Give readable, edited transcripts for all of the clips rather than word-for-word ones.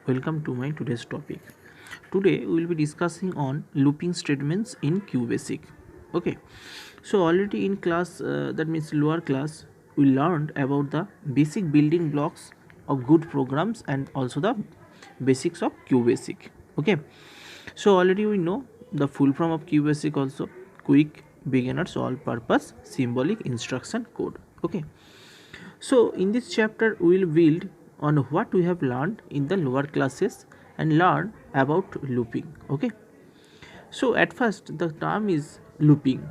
welcome to my today's topic. Today we will be discussing on looping statements in QBasic. Okay, so already in class, that means lower class, we learned about the basic building blocks of good programs and also the basics of QBasic. Okay, so already we know the full form of QBasic also: quick beginners all purpose symbolic instruction code. Okay, so in this chapter we will build on what we have learned in the lower classes and learn about looping. Okay, so at first the term is looping.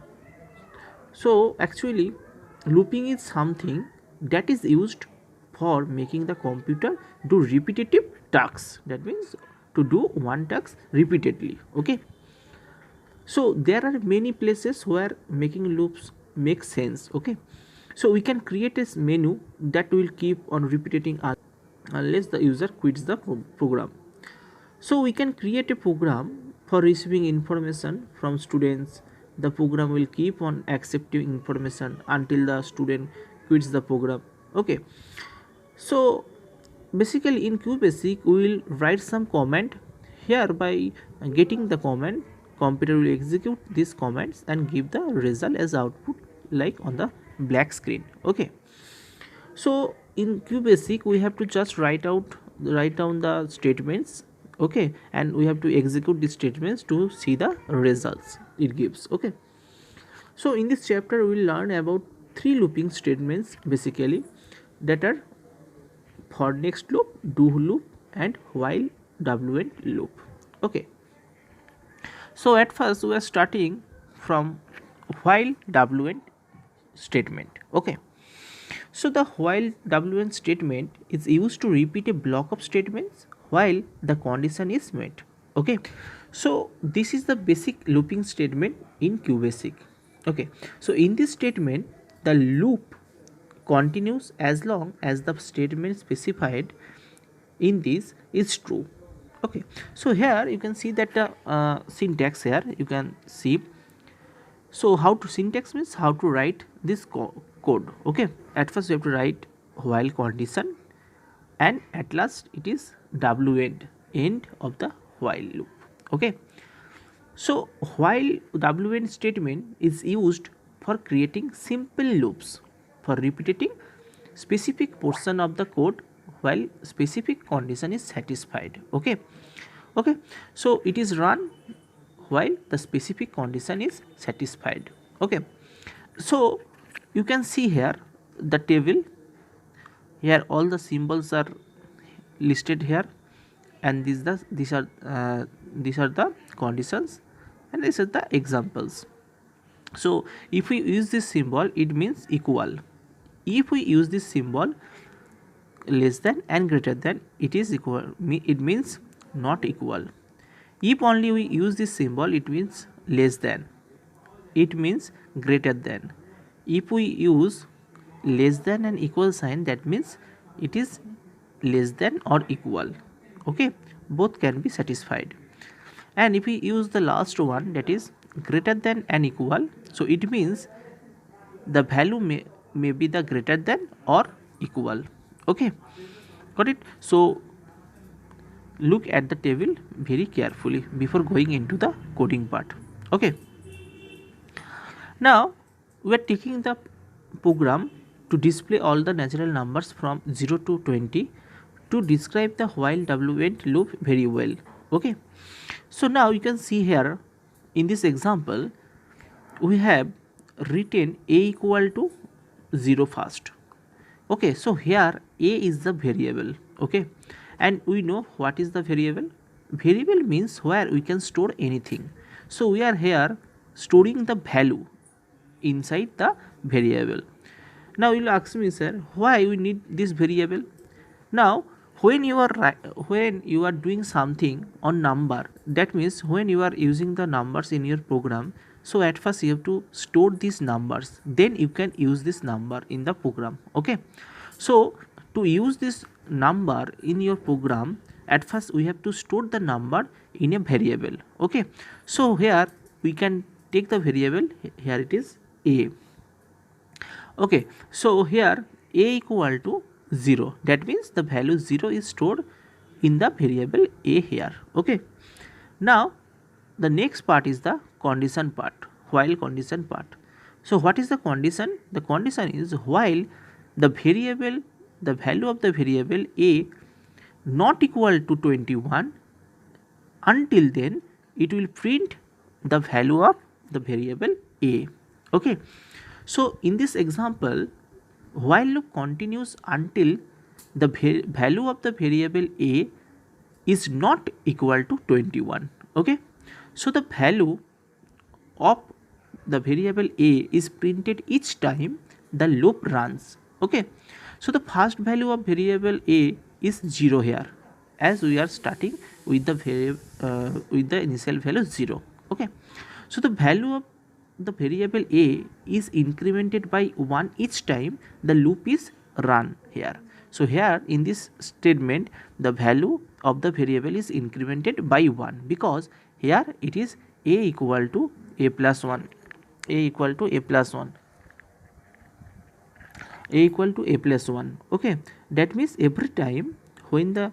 So actually looping is something that is used for making the computer do repetitive tasks. That means to do one task repeatedly. Okay, so there are many places where making loops makes sense. Okay, so we can create a menu that will keep on repeating unless the user quits the program. So we can create a program for receiving information from students. The program will keep on accepting information until the student quits the program. Okay, so basically in QBasic we will write some comment. Here by getting the comment, computer will execute these comments and give the result as output like on the black screen. Okay, so in QBasic we have to just write down the statements. Okay, and we have to execute these statements to see the results it gives. Okay, so in this chapter we will learn about three looping statements basically, that are for next loop, do loop, and while wn loop. Okay, so at first we are starting from while wn statement. Okay, so the while wn statement is used to repeat a block of statements while the condition is met. Okay, so this is the basic looping statement in QBasic. Okay, so in this statement the loop continues as long as the statement specified in this is true. Okay, so here you can see that the syntax here you can see. So how to syntax means how to write this code. Okay, at first you have to write while condition, and at last it is w end of the while loop. Okay, so while wn statement is used for creating simple loops for repeating specific portion of the code while specific condition is satisfied. Okay, okay, so it is run while the specific condition is satisfied. Okay, so you can see here the table. Here all the symbols are listed here, and these are the conditions, and these are the examples. So if we use this symbol it means equal. If we use this symbol less than and greater than, it is equal, it means not equal. If only we use this symbol it means less than, it means greater than. If we use less than and equal sign, that means it is less than or equal. Okay, both can be satisfied. And if we use the last one, that is greater than and equal, so it means the value may be the greater than or equal. Okay, got it? So look at the table very carefully before going into the coding part. Okay, now we are taking the program to display all the natural numbers from 0 to 20 to describe the while wn loop very well. Okay, so now you can see here in this example we have written a equal to 0 first. Okay, so here a is the variable. Okay, and we know what is the variable. Variable means where we can store anything. So we are here storing the value inside the variable. Now you will ask me, sir, why we need this variable? Now when you are doing something on number, that means when you are using the numbers in your program, so at first you have to store these numbers, then you can use this number in the program. Okay, so to use this number in your program, at first we have to store the number in a variable. Okay, so here we can take the variable, here it is a. Okay, so here a equal to 0, that means the value 0 is stored in the variable a here. Okay, now the next part is the condition part, while condition part. So what is the condition? The condition is while the variable, the value of the variable a not equal to 21, until then it will print the value of the variable a. Okay, so in this example, while loop continues until the value of the variable a is not equal to 21. Okay, so the value of the variable a is printed each time the loop runs. Okay, so the first value of variable a is 0 here, as we are starting with the initial value 0. Okay, so the value of the variable a is incremented by 1 each time the loop is run here. So here in this statement the value of the variable is incremented by 1, because here it is a equal to a plus 1, a equal to a plus 1, a equal to a plus 1. Okay, that means every time when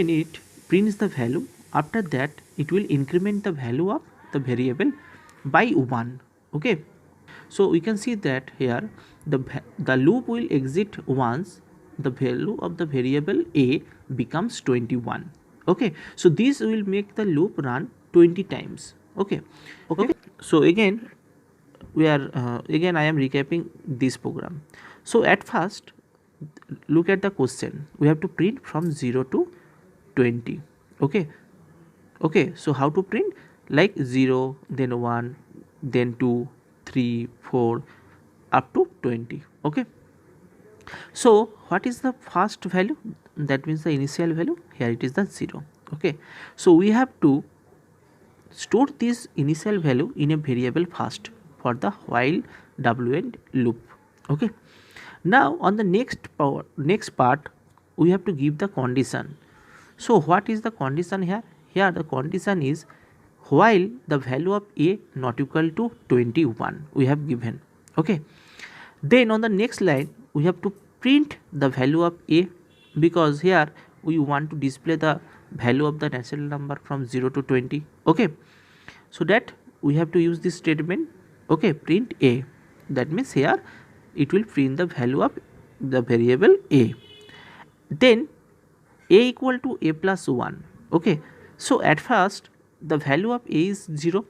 it prints the value, after that it will increment the value of the variable by 1. Okay, so we can see that here the loop will exit once the value of the variable a becomes 21. Okay, so this will make the loop run 20 times. Okay, so again we are again I am recapping this program. So at first, look at the question, we have to print from 0 to 20. Okay, so how to print? Like 0, then 1, then 2, 3, 4, up to 20. Okay, so what is the first value? That means the initial value, here it is the 0. Okay, so we have to store this initial value in a variable first for the while and loop. Okay, now on the next part we have to give the condition. So what is the condition here? Here the condition is while the value of a not equal to 21 we have given. Okay, then on the next line we have to print the value of a, because here we want to display the value of the natural number from 0 to 20. Okay, so that we have to use this statement. Okay, print a, that means here it will print the value of the variable a. Then a equal to a plus 1. Okay, so at first the value of a is 0,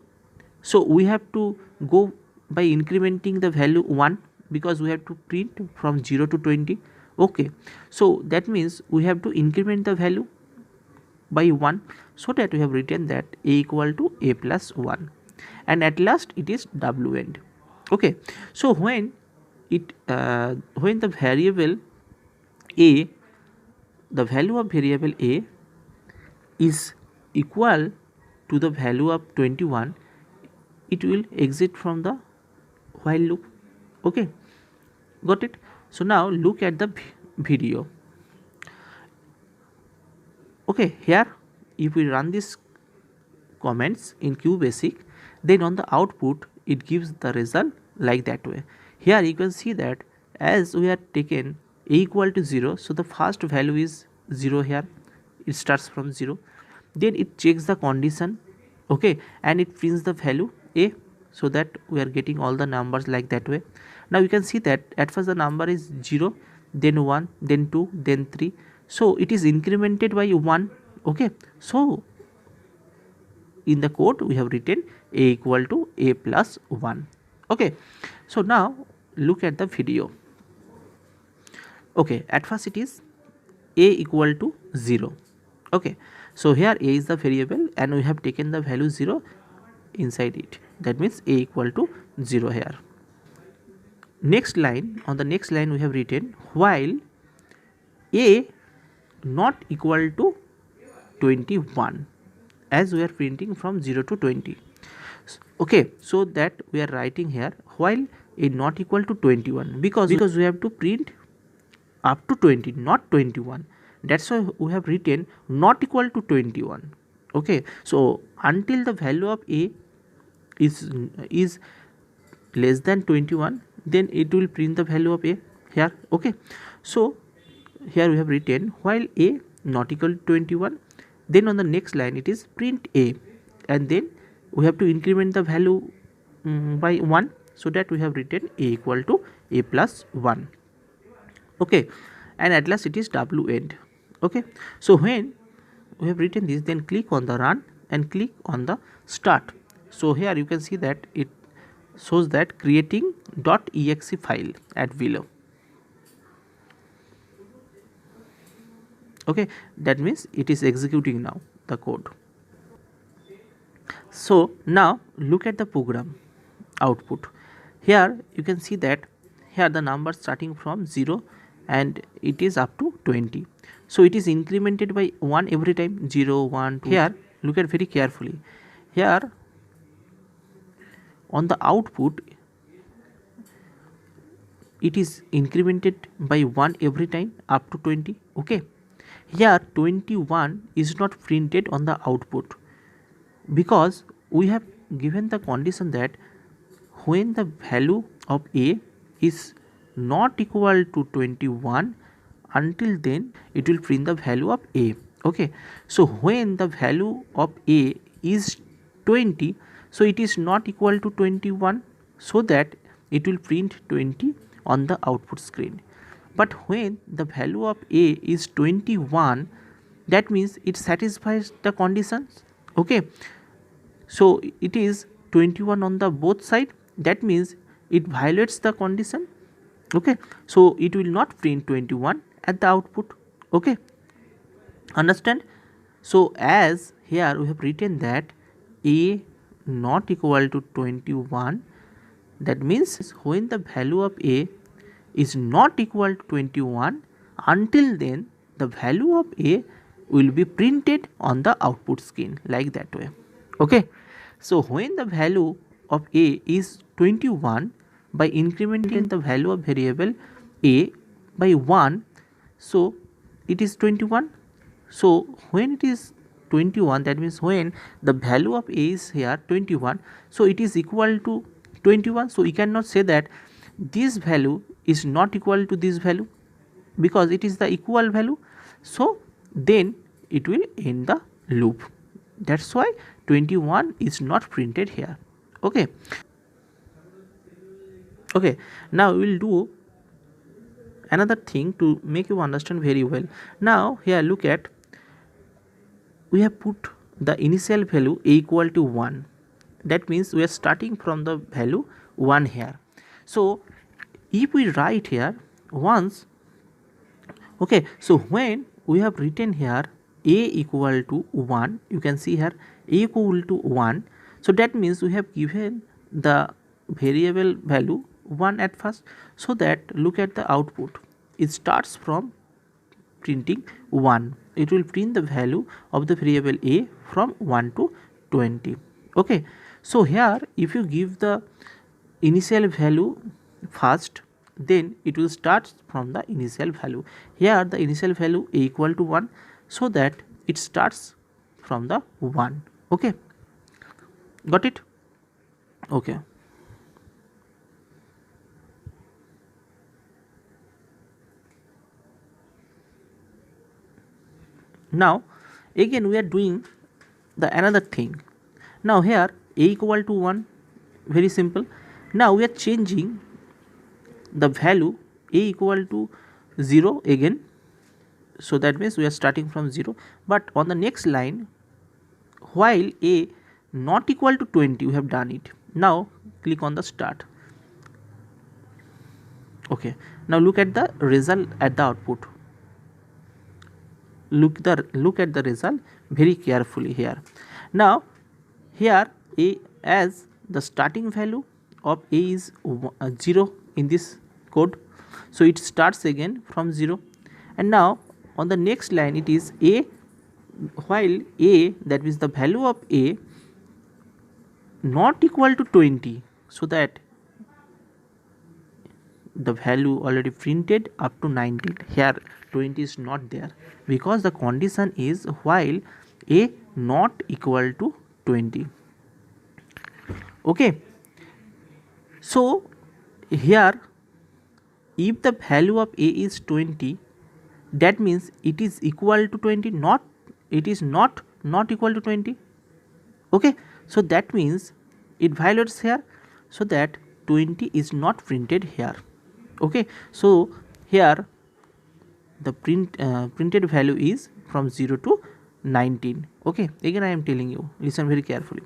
so we have to go by incrementing the value 1, because we have to print from 0 to 20. Okay, so that means we have to increment the value by 1, so that we have written that a equal to a plus 1, and at last it is w end. Okay, so when the variable a, the value of variable a is equal to the value of 21, it will exit from the while loop. Okay, got it? So now look at the video. Okay, here if we run this comments in QBasic, then on the output it gives the result like that way. Here you can see that as we have taken a equal to 0, so the first value is 0 here, it starts from 0, then it checks the condition. Okay, and it prints the value a, so that we are getting all the numbers like that way. Now you can see that at first the number is 0, then 1, then 2, then 3, so it is incremented by 1. Okay, so in the code we have written a equal to a plus 1. Okay, so now look at the video. Okay, at first it is a equal to 0. Okay, so here a is the variable and we have taken the value 0 inside it, that means a equal to 0 here. Next line, on the next line we have written while a not equal to 21, as we are printing from 0 to 20. Okay, so that we are writing here while a not equal to 21, because we have to print up to 20, not 21. That's why we have written not equal to 21. Okay, so until the value of a is less than 21, then it will print the value of a here. Okay, so here we have written while a not equal to 21, then on the next line it is print a, and then we have to increment the value by 1, so that we have written a equal to a plus 1. Okay, and at last it is w end. Okay, so when we have written this, then click on the run and click on the start. So here you can see that it shows that creating .exe file at below. Okay, that means it is executing now the code. So now look at the program output. Here you can see that here the number starting from 0 and it is up to 20. So it is incremented by 1 every time, 0, 1, 2. Here look at very carefully. Here on the output it is incremented by 1 every time up to 20. Okay, here 21 is not printed on the output because we have given the condition that when the value of a is not equal to 21, until then it will print the value of a. Okay, so when the value of a is 20, so it is not equal to 21, so that it will print 20 on the output screen. But when the value of a is 21, that means it satisfies the conditions. Okay, so it is 21 on the both side, that means it violates the condition. Okay, so it will not print 21 at the output. Okay, understand? So as here we have written that a not equal to 21, that means when the value of a is not equal to 21, until then the value of a will be printed on the output screen like that way. Okay, so when the value of a is 21, by incrementing the value of variable a by 1, so it is 21. So when it is 21, that means when the value of a is here 21, so it is equal to 21. So we cannot say that this value is not equal to this value, because it is the equal value. So then it will end the loop. That's why 21 is not printed here. Okay, okay, now we will do another thing to make you understand very well. Now here look at, we have put the initial value a equal to 1. That means we are starting from the value 1 here. So if we write here once, okay, so when we have written here a equal to 1, you can see here a equal to 1, so that means we have given the variable value 1 at first, so that look at the output, it starts from printing 1. It will print the value of the variable a from 1 to 20. Okay, so here if you give the initial value first, then it will start from the initial value. Here the initial value a equal to 1, so that it starts from the 1. Okay, got it? Okay, now again we are doing the another thing. Now here a equal to 1, very simple. Now we are changing the value a equal to 0 again, so that means we are starting from 0. But on the next line, while a not equal to 20, we have done it. Now click on the start. Okay, now look at the result at the output. Look at the result very carefully here. Now here a, as the starting value of a is 0 in this code, so it starts again from 0. And now on the next line it is a, while a, that means the value of a not equal to 20, so that the value already printed up to 19. Here 20 is not there, because the condition is while a not equal to 20. Okay, so here if the value of a is 20, that means it is equal to 20, not it is not equal to 20. Okay, so that means it violates here, so that 20 is not printed here. Okay, so here the printed value is from 0 to 19. Okay, again I am telling you, listen very carefully.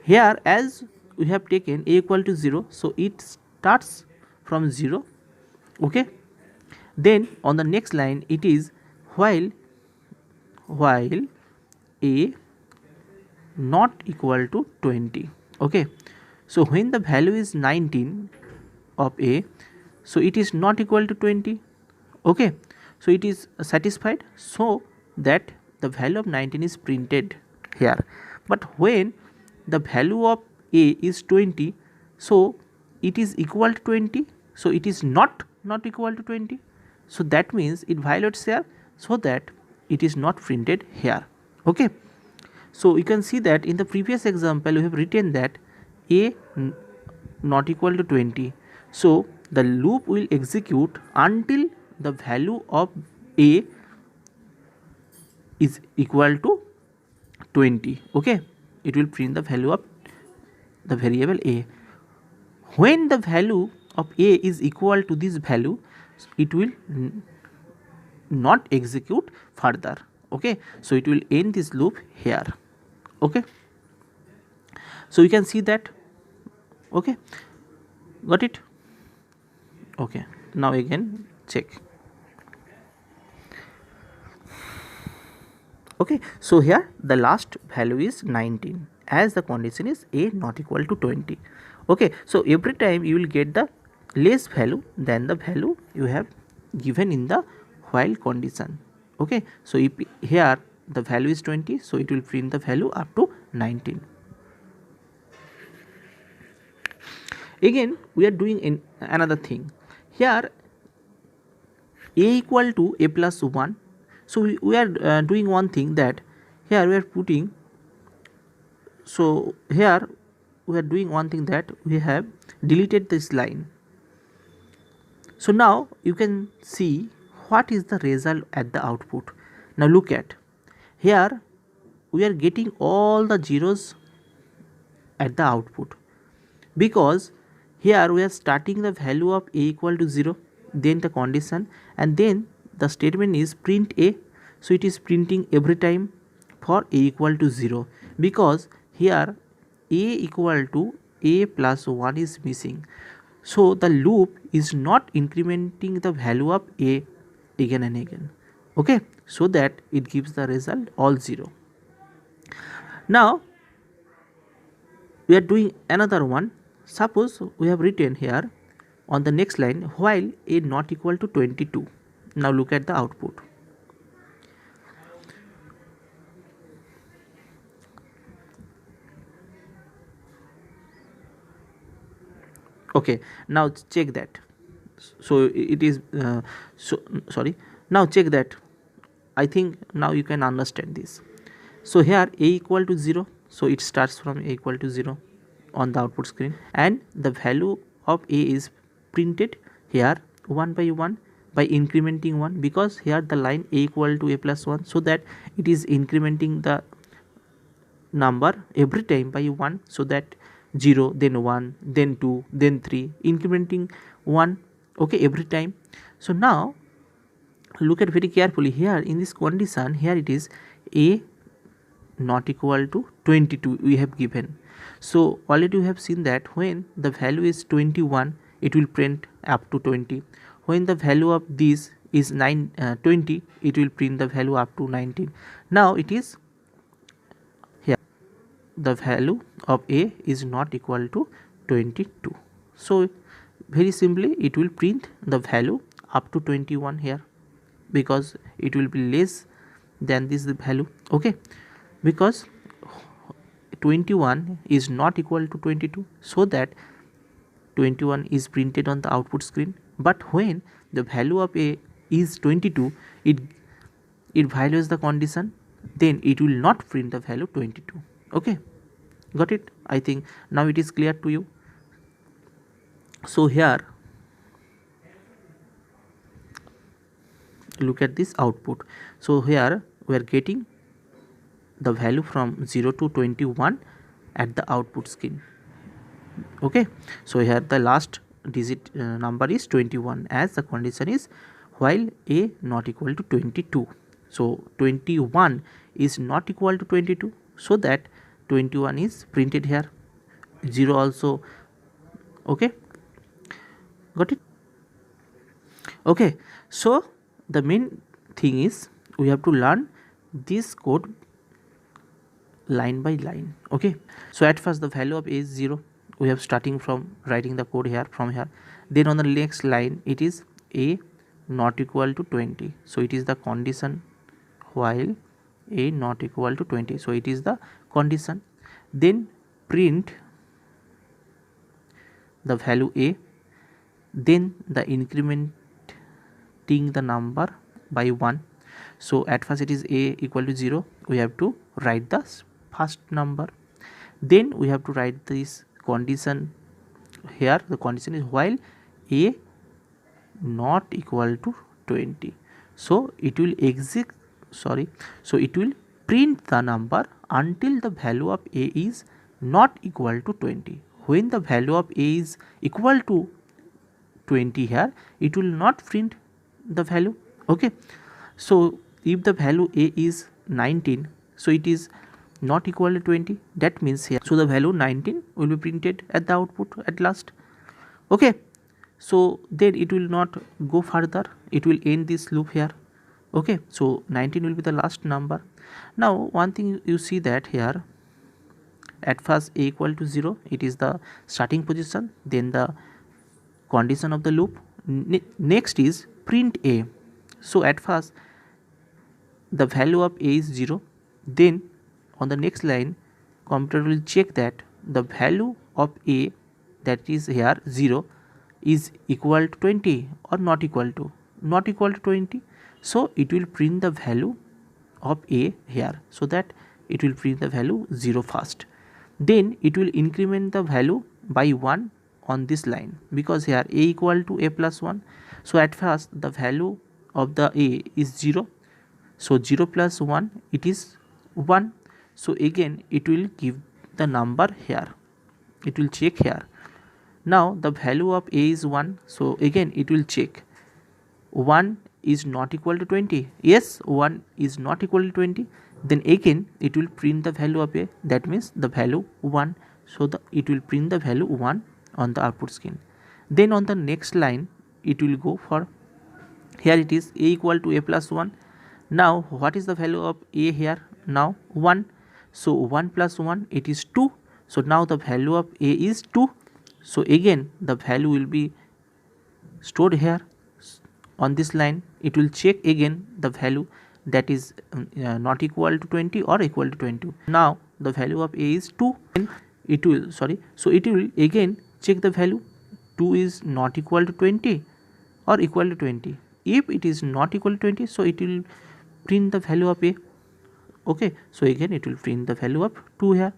Here, as we have taken a equal to 0, so it starts from 0. Okay, then on the next line it is while a not equal to 20. Okay, so when the value is 19 of a, so it is not equal to 20. Okay, so it is satisfied, so that the value of 19 is printed here. But when the value of a is 20, so it is equal to 20, so it is not equal to 20, so that means it violates here, so that it is not printed here. Okay, so you can see that in the previous example we have written that a not equal to 20, so the loop will execute until the value of a is equal to 20. Okay, it will print the value of the variable a. When the value of a is equal to this value, it will not execute further. Okay, so it will end this loop here. Okay, so you can see that. Okay, got it? Okay, now again check. Okay, so here the last value is 19, as the condition is a not equal to 20. Okay, so every time you will get the less value than the value you have given in the while condition. Okay, so if here the value is 20, so it will print the value up to 19. Again we are doing another thing here, a equal to a plus 1. So we are doing one thing, that here we are putting, so here we are doing one thing, that we have deleted this line. So now you can see what is the result at the output. Now look at here, we are getting all the zeros at the output, because here we are starting the value of a equal to 0, then the condition, and then the statement is print a, so it is printing every time for a equal to 0, because here a equal to a plus 1 is missing, so the loop is not incrementing the value of a again and again. Okay, so that it gives the result all 0. Now we are doing another one. Suppose we have written here on the next line, while a not equal to 22. Now look at the output. Okay, now check that. So it is sorry, now check that. I think now you can understand this. So here a equal to 0, so it starts from a equal to 0 on the output screen, and the value of a is printed here one by one by incrementing 1, because here the line a equal to a plus 1, so that it is incrementing the number every time by 1, so that 0, then 1, then 2, then 3, incrementing 1. Okay, every time. So now look at very carefully here in this condition, here it is a not equal to 22 we have given. So already you have seen that when the value is 21, it will print up to 20. When the value of this is 20, it will print the value up to 19. Now it is here, the value of a is not equal to 22. So very simply it will print the value up to 21 here, because it will be less than this value. Okay, because 21 is not equal to 22, so that 21 is printed on the output screen. But when the value of a is 22, it violates the condition, then it will not print the value 22. Okay, got it? I think now it is clear to you. So here just look at this output. So here we are getting the value from 0 to 21 at the output screen. Okay, so here the last digit number is 21, as the condition is while a not equal to 22. So 21 is not equal to 22, so that 21 is printed here, 0 also. Okay, got it? Okay, so the main thing is we have to learn this code line by line. Okay, so at first the value of a is 0, we have starting from writing the code here from here. Then on the next line it is a not equal to 20, so it is the condition while a not equal to 20, so it is the condition. Then print the value a, then the incrementing the number by 1. So at first it is a equal to 0, we have to write the first number, then we have to write this condition here. The condition is while a not equal to 20, so it will so it will print the number until the value of a is not equal to 20. When the value of a is equal to 20 here, it will not print the value. Okay, so if the value a is 19, so it is not equal to 20, that means here, so the value 19 will be printed at the output at last. Okay, so then it will not go further, it will end this loop here. Okay, so 19 will be the last number. Now one thing you see that here, at first a equal to 0, it is the starting position, then the condition of the loop. Next is print a. So at first the value of a is 0, then on the next line computer will check that the value of a, that is here 0, is equal to 20 or not equal to 20. So it will print the value of a here, so that it will print the value 0 first. Then it will increment the value by 1 on this line, because here a equal to a plus 1. So at first the value of the a is 0, so 0 plus 1, it is 1. So again it will give the number here, it will check here. Now the value of a is 1, so again it will check 1 is not equal to 20. Yes, 1 is not equal to 20. Then again it will print the value of a, that means the value 1, so it will print the value 1 on the output screen. Then on the next line it will go for, here it is a equal to a plus 1. Now what is the value of a here? Now 1, so 1 plus 1, it is 2. So now the value of a is 2, so again the value will be stored here on this line. It will check again the value, that is not equal to 20 or equal to 20. Now the value of a is 2, and it will so it will again check the value, 2 is not equal to 20 or equal to 20. If it is not equal to 20, so it will print the value of a. Okay, so again it will print the value of 2 here.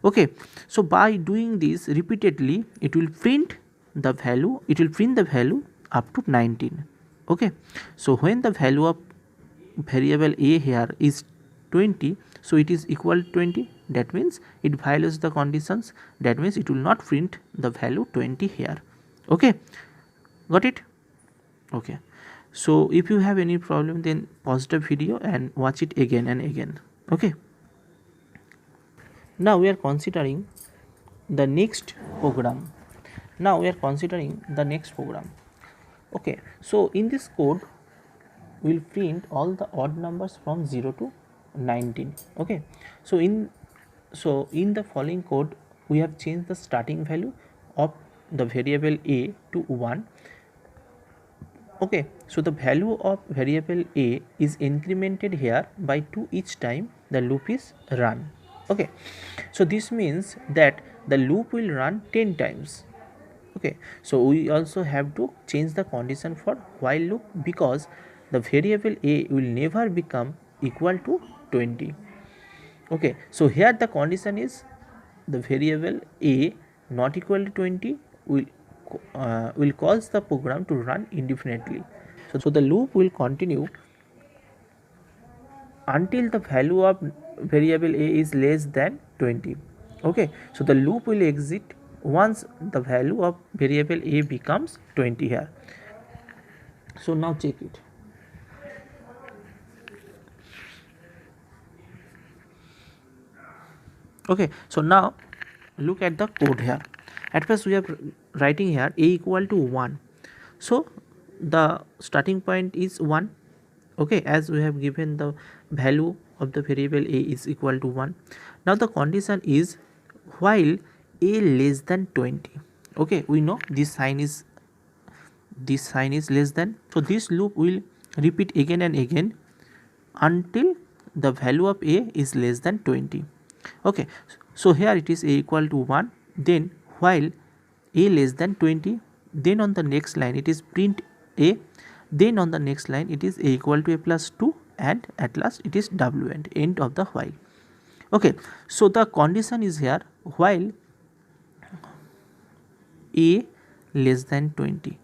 Okay, so by doing this repeatedly, it will print the value, up to 19. Okay, so when the value of variable a here is 20, so it is equal to 20, that means it violates the conditions, that means it will not print the value 20 here. Okay, got it? Okay, so if you have any problem, then pause the video and watch it again and again. Okay, now we are considering the next program. Okay, so in this code we will print all the odd numbers from 0 to 19. Okay, so in the following code we have changed the starting value of the variable a to 1. Okay, so the value of variable a is incremented here by 2 each time the loop is run. Okay, so this means that the loop will run 10 times. Okay, so we also have to change the condition for while loop, because the variable a will never become equal to 20. Okay, so here the condition is the variable a not equal to 20 will cause the program to run indefinitely. So the loop will continue until the value of variable a is less than 20. Okay, so the loop will exit once the value of variable a becomes 20 here. So now check it. Okay, so now look at the code here. At first we are writing here a equal to 1. So the starting point is 1. Okay, as we have given the value of the variable a is equal to 1. Now the condition is while a less than 20. Okay, we know this sign is less than, so this loop will repeat again and again until the value of a is less than 20. Okay, so here it is a equal to 1, then while a less than 20, then on the next line it is print a, then on the next line it is a equal to a plus 2, and at last it is w end of the while. Okay, so the condition is here while a less than 20.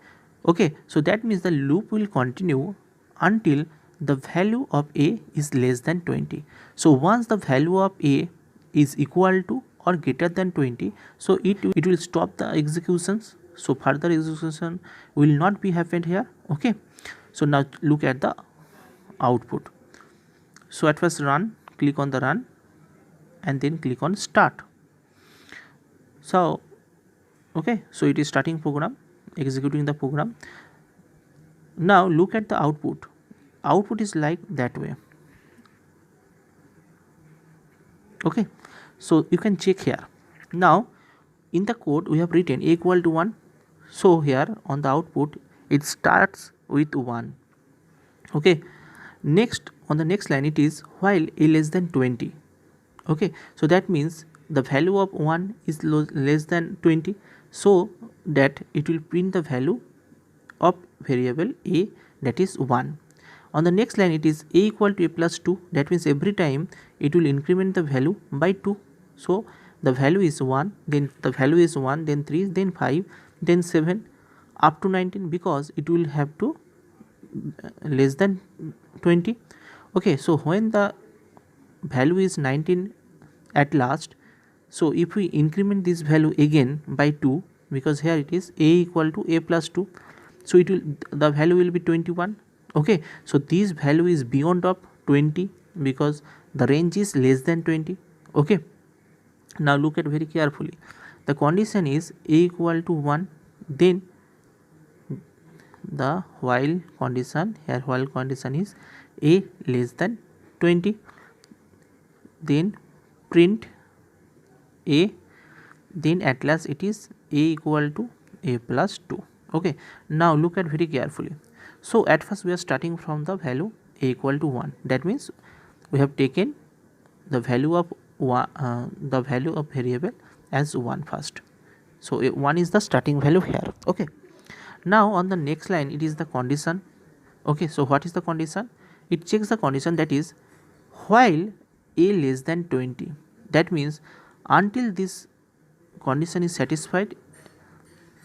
Okay, so that means the loop will continue until the value of a is less than 20. So once the value of a is equal to or greater than 20, so it will stop the executions, so further execution will not be happened here. Okay, so now look at the output. So at first run, click on the run and then click on start. So okay, so it is starting program, executing the program. Now look at the output. Output is like that way. Okay, so you can check here. Now in the code we have written a equal to 1, so here on the output it starts with 1. Okay, next on the next line it is while a less than 20. Okay, so that means the value of 1 is less than 20, so that it will print the value of variable a, that is 1. On the next line it is a equal to a plus 2, that means every time it will increment the value by 2. So the value is 1, then the value is 1, then 3, then 5, then 7 up to 19, because it will have to less than 20. Okay, so when the value is 19 at last, so if we increment this value again by 2, because here it is a equal to a plus 2, so it will, the value will be 21. Okay, so this value is beyond of 20 because the range is less than 20. Okay, now look at very carefully. The condition is a equal to 1, then the while condition, here while condition is a less than 20, then print a, then at last it is a equal to a plus 2. Okay, now look at very carefully. So at first we are starting from the value a equal to 1, that means we have taken the value of the value of variable as 1 first. So 1 is the starting value here. Okay, now on the next line it is the condition. Okay, so what is the condition? It checks the condition, that is while a less than 20, that means until this condition is satisfied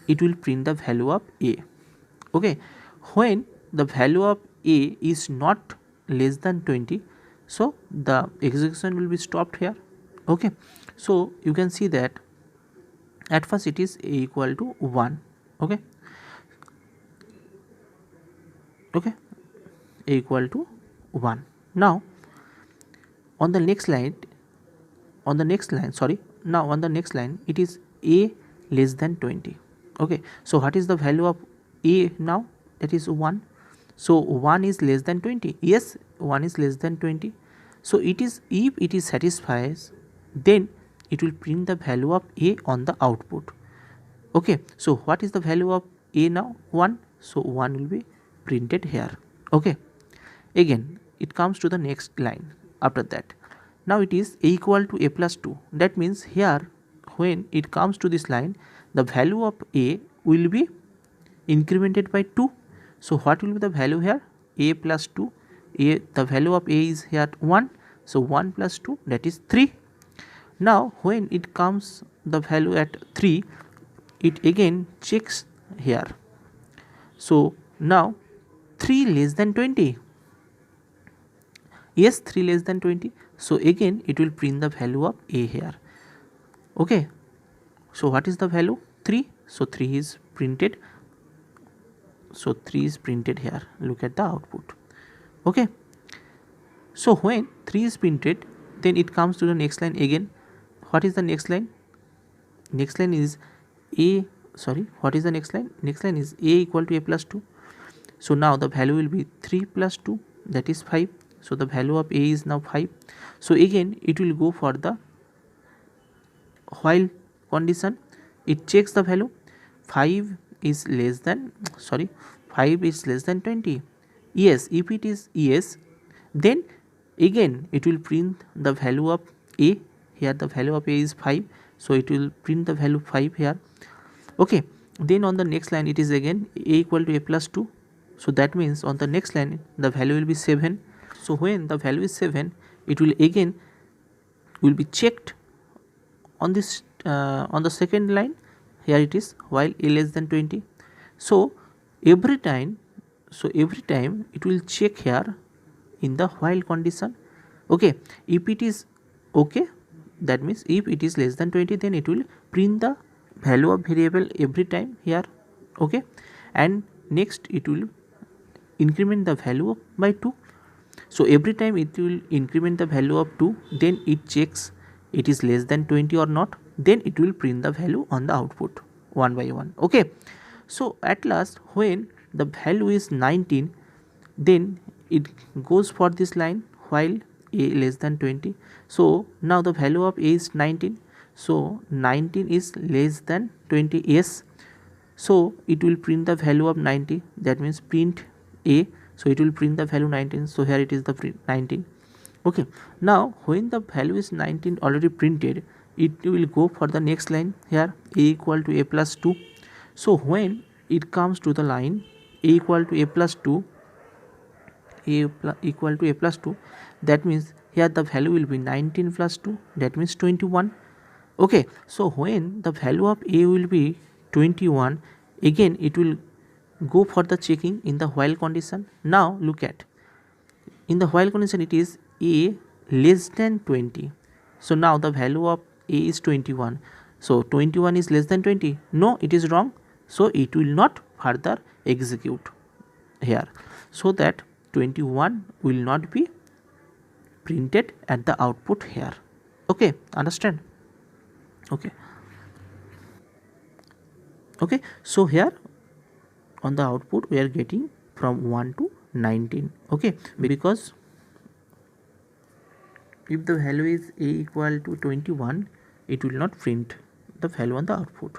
it will print the value of a. Okay, when the value of a is not less than 20, so the execution will be stopped here. Okay, so you can see that at first it is a equal to 1. Okay, okay, a equal to 1. Now on the next line, now on the next line it is a less than 20. Okay, so what is the value of a now? That is 1. So 1 is less than 20. Yes, 1 is less than 20. So it is, if it is satisfies, then it will print the value of a on the output. Okay, so what is the value of a now? 1. So 1 will be printed here. Okay, again it comes to the next line after that. Now it is a equal to a plus 2. That means here when it comes to this line, the value of a will be incremented by 2. So what will be the value here? A plus 2. A, the value of a is here 1. So 1 plus 2, that is 3. Now when it comes the value at 3, it again checks here. So now 3 less than 20. Yes, 3 less than 20. So again it will print the value of a here. Okay, so what is the value? 3. So 3 is printed. So 3 is printed here. Look at the output. Okay, so when 3 is printed, then it comes to the next line again. What is the next line? Next line is a, sorry, what is the next line? Next line is a equal to a plus 2. So now the value will be 3 plus 2, that is 5. So the value of a is now 5. So again it will go for the while condition. It checks the value. 5 is less than, sorry, 5 is less than 20. Yes, if it is yes, then again it will print the value of a. Here the value of a is 5, so it will print the value 5 here. Okay, then on the next line it is again a equal to a plus 2. So that means on the next line the value will be 7. So when the value is 7, it will again will be checked on this on the second line. Here it is while a less than 20. So every time it will check here in the while condition. Okay, if it is okay, that means if it is less than 20, then it will print the value of variable every time here. Okay, and next it will increment the value by 2. So every time it will increment the value of 2, then it checks it is less than 20 or not, then it will print the value on the output one by one. Okay, so at last when the value is 19, then it goes for this line while a less than 20. So now the value of a is 19. So 19 is less than 20. Yes, so it will print the value of 90. That means print a. So it will print the value 19. So here it is the print 19. Okay, now when the value is 19 already printed, it will go for the next line here, a equal to a plus 2. So when it comes to the line a equal to a plus 2, equal to a plus 2, that means here the value will be 19 plus 2, that means 21. Okay, so when the value of a will be 21, again it will go for the checking in the while condition. Now look at, in the while condition it is a less than 20. So now the value of a is 21. So 21 is less than 20. No, it is wrong. So it will not further execute here. So that 21 will not be printed at the output here. Okay, understand? Okay. Okay, so here on the output we are getting from 1 to 19. Okay, because if the value is a equal to 21, it will not print the value on the output.